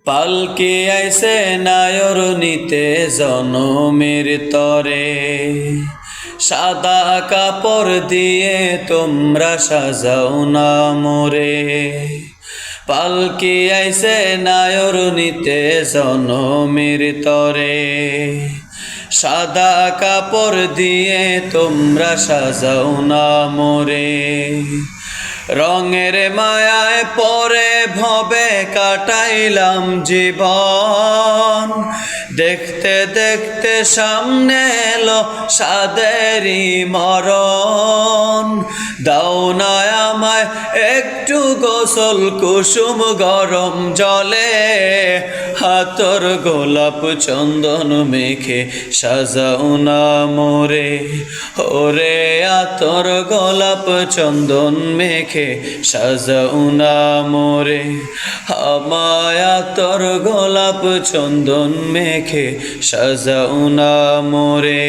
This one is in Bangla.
পালকি আইসে নায়র নিতে জনমের তরে, সাদা কাপড় দিয়ে তোমরা সাজাও না মোরে। পালকি আইসে নায়র নিতে জনমের তরে, সাদা কাপড় দিয়ে তোমরা সাজাও না মোরে। রঙের মায়ায় পরে ভবে কাটাইলাম জীবন, দেখতে দেখতে সামনে এলো সাদেরই মরণ। দাও না আমায় একটু গোসল কুসুম গরম জলে, হাতর গোলাপ চন্দন মেখে সাজাও না মোরে। ওরে আতর গোলাপ চন্দন মেখে সাজাও না মোরে, আমায় আতর গোলাপ চন্দন মেখে সাজাও না মোরে।